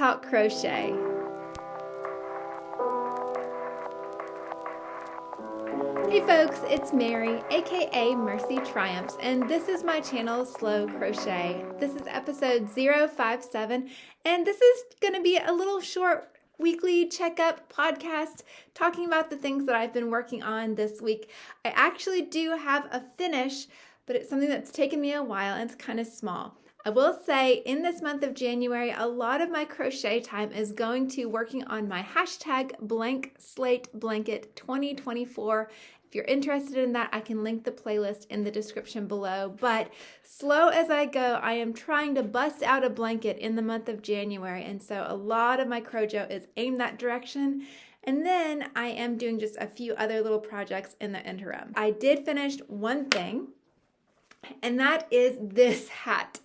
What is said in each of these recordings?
talk crochet. Hey folks, it's Mary, aka MercyTriumphs, and this is my channel, Slow Crochet. This is episode 057, and this is going to be a little short weekly checkup podcast talking about the things that I've been working on this week. I actually do have a finish, but it's something that's taken me a while and it's kind of small. I will say in this month of January, a lot of my crochet time is going to working on my hashtag blank slate blanket 2024. If you're interested in that, I can link the playlist in the description below. But slow as I go, I am trying to bust out a blanket in the month of January. And so a lot of my Crojo is aimed that direction. And then I am doing just a few other little projects in the interim. I did finish one thing, and that is this hat.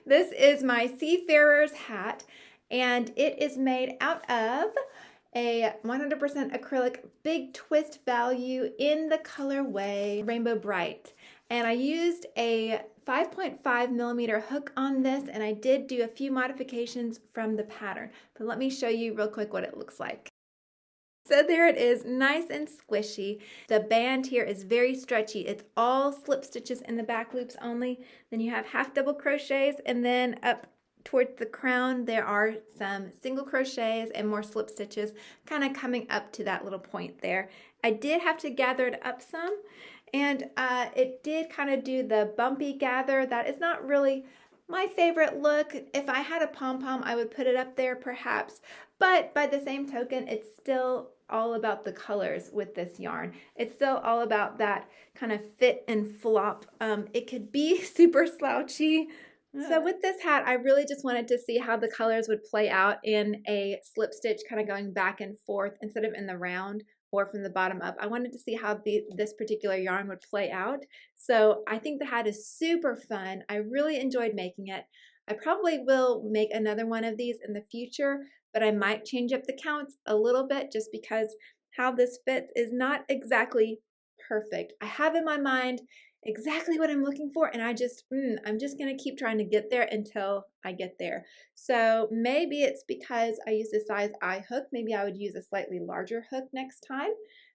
This is my Seafarer's hat, and it is made out of a 100% acrylic big twist value in the colorway Rainbow Bright. And I used a 5.5 millimeter hook on this, and I did do a few modifications from the pattern. But let me show you real quick what it looks like. So there it is, nice and squishy. The band here is very stretchy. It's all slip stitches in the back loops only. Then you have half double crochets, and then up towards the crown there are some single crochets and more slip stitches kind of coming up to that little point there. I did have to gather it up some, and it did kind of do the bumpy gather. That is not really my favorite look. If I had a pom-pom, I would put it up there perhaps, but by the same token, it's still all about the colors with this yarn. It's still all about that kind of fit and flop. It could be super slouchy. So with this hat, I really just wanted to see how the colors would play out in a slip stitch kind of going back and forth instead of in the round or from the bottom up. I wanted to see how this particular yarn would play out. So I think the hat is super fun. I really enjoyed making it. I probably will make another one of these in the future, but I might change up the counts a little bit just because how this fits is not exactly perfect. I have in my mind exactly what I'm looking for, and I'm just going to keep trying to get there until I get there. So maybe it's because I use a size I hook. Maybe I would use a slightly larger hook next time.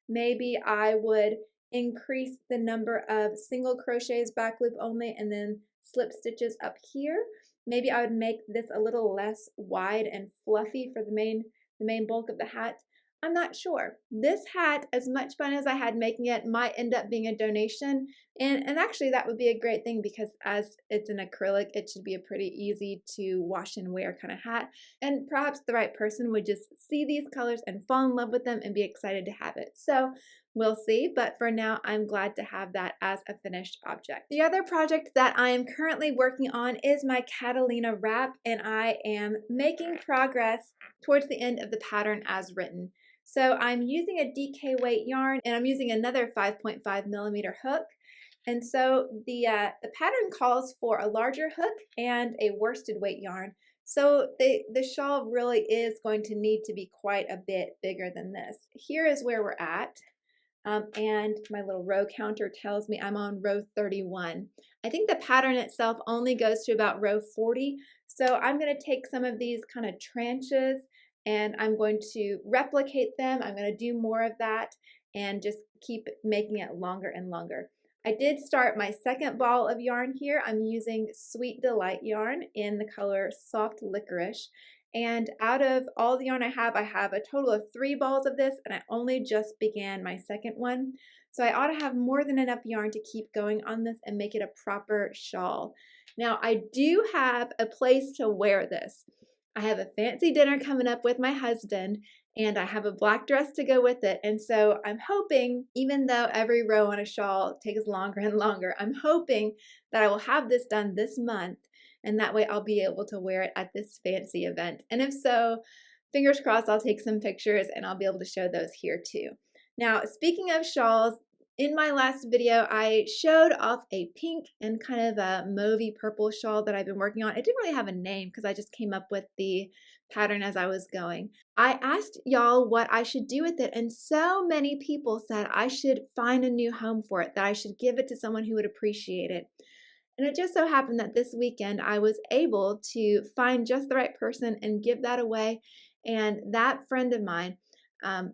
Maybe I would increase the number of single crochets back loop only and then slip stitches up here. Maybe I would make this a little less wide and fluffy for the main bulk of the hat. I'm not sure. This hat, as much fun as I had making it, might end up being a donation. And actually that would be a great thing because as it's an acrylic, it should be a pretty easy to wash and wear kind of hat. And perhaps the right person would just see these colors and fall in love with them and be excited to have it. So we'll see, but for now, I'm glad to have that as a finished object. The other project that I am currently working on is my Catalina wrap, and I am making progress towards the end of the pattern as written. So I'm using a DK weight yarn, and I'm using another 5.5 millimeter hook. And so the pattern calls for a larger hook and a worsted weight yarn. So the shawl really is going to need to be quite a bit bigger than this. Here is where we're at. And my little row counter tells me I'm on row 31. I think the pattern itself only goes to about row 40. So I'm going to take some of these kind of tranches and I'm going to replicate them. I'm going to do more of that and just keep making it longer and longer. I did start my second ball of yarn here. I'm using Sweet Delight yarn in the color Soft Licorice. And out of all the yarn I have a total of 3 balls of this, and I only just began my second one. So I ought to have more than enough yarn to keep going on this and make it a proper shawl. Now I do have a place to wear this. I have a fancy dinner coming up with my husband, and I have a black dress to go with it. And so I'm hoping, even though every row on a shawl takes longer and longer, I'm hoping that I will have this done this month, and that way I'll be able to wear it at this fancy event. And if so, fingers crossed, I'll take some pictures and I'll be able to show those here too. Now, speaking of shawls, in my last video, I showed off a pink and kind of a mauvey purple shawl that I've been working on. It didn't really have a name because I just came up with the pattern as I was going. I asked y'all what I should do with it, and so many people said I should find a new home for it, that I should give it to someone who would appreciate it. And it just so happened that this weekend I was able to find just the right person and give that away. And that friend of mine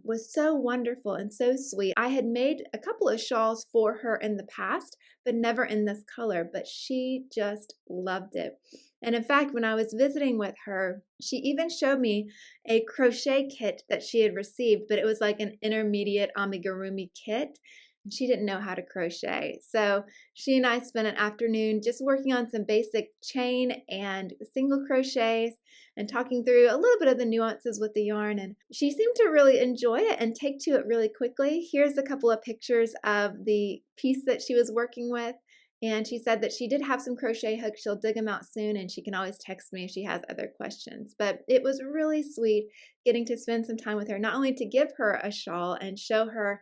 was so wonderful and so sweet. I had made a couple of shawls for her in the past, but never in this color, but she just loved it. And in fact, when I was visiting with her, she even showed me a crochet kit that she had received, but it was like an intermediate amigurumi kit. And she didn't know how to crochet. So she and I spent an afternoon just working on some basic chain and single crochets and talking through a little bit of the nuances with the yarn. And she seemed to really enjoy it and take to it really quickly. Here's a couple of pictures of the piece that she was working with. And she said that she did have some crochet hooks. She'll dig them out soon, and she can always text me if she has other questions. But it was really sweet getting to spend some time with her, not only to give her a shawl and show her,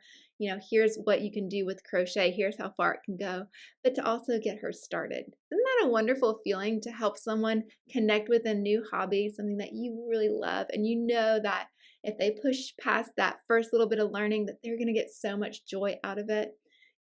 here's what you can do with crochet, here's how far it can go, but to also get her started. Isn't that a wonderful feeling to help someone connect with a new hobby, something that you really love, and you know that if they push past that first little bit of learning, that they're going to get so much joy out of it?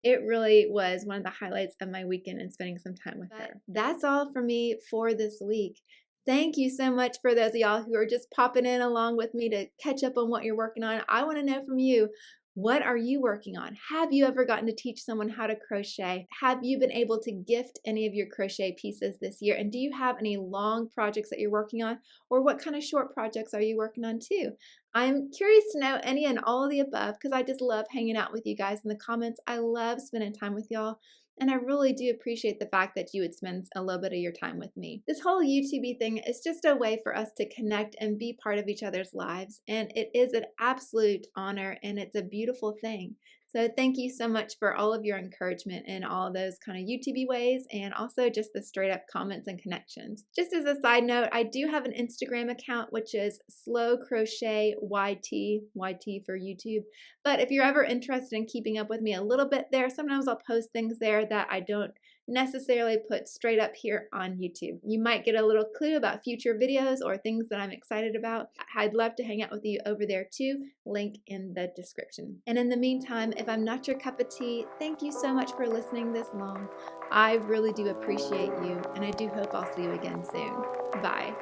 It really was one of the highlights of my weekend and spending some time with her. That's all for me for this week. Thank you so much for those of y'all who are just popping in along with me to catch up on what you're working on. I want to know from you, what are you working on? Have you ever gotten to teach someone how to crochet? Have you been able to gift any of your crochet pieces this year? And do you have any long projects that you're working on? Or what kind of short projects are you working on too? I'm curious to know any and all of the above because I just love hanging out with you guys in the comments. I love spending time with y'all. And I really do appreciate the fact that you would spend a little bit of your time with me. This whole YouTube thing is just a way for us to connect and be part of each other's lives. And it is an absolute honor and it's a beautiful thing. So thank you so much for all of your encouragement in all of those kind of YouTube ways and also just the straight up comments and connections. Just as a side note, I do have an Instagram account, which is Slow Crochet YT for YouTube. But if you're ever interested in keeping up with me a little bit there, sometimes I'll post things there that I don't necessarily put straight up here on YouTube. You might get a little clue about future videos or things that I'm excited about. I'd love to hang out with you over there too. Link in the description. And in the meantime, if I'm not your cup of tea, thank you so much for listening this long. I really do appreciate you, and I do hope I'll see you again soon. Bye.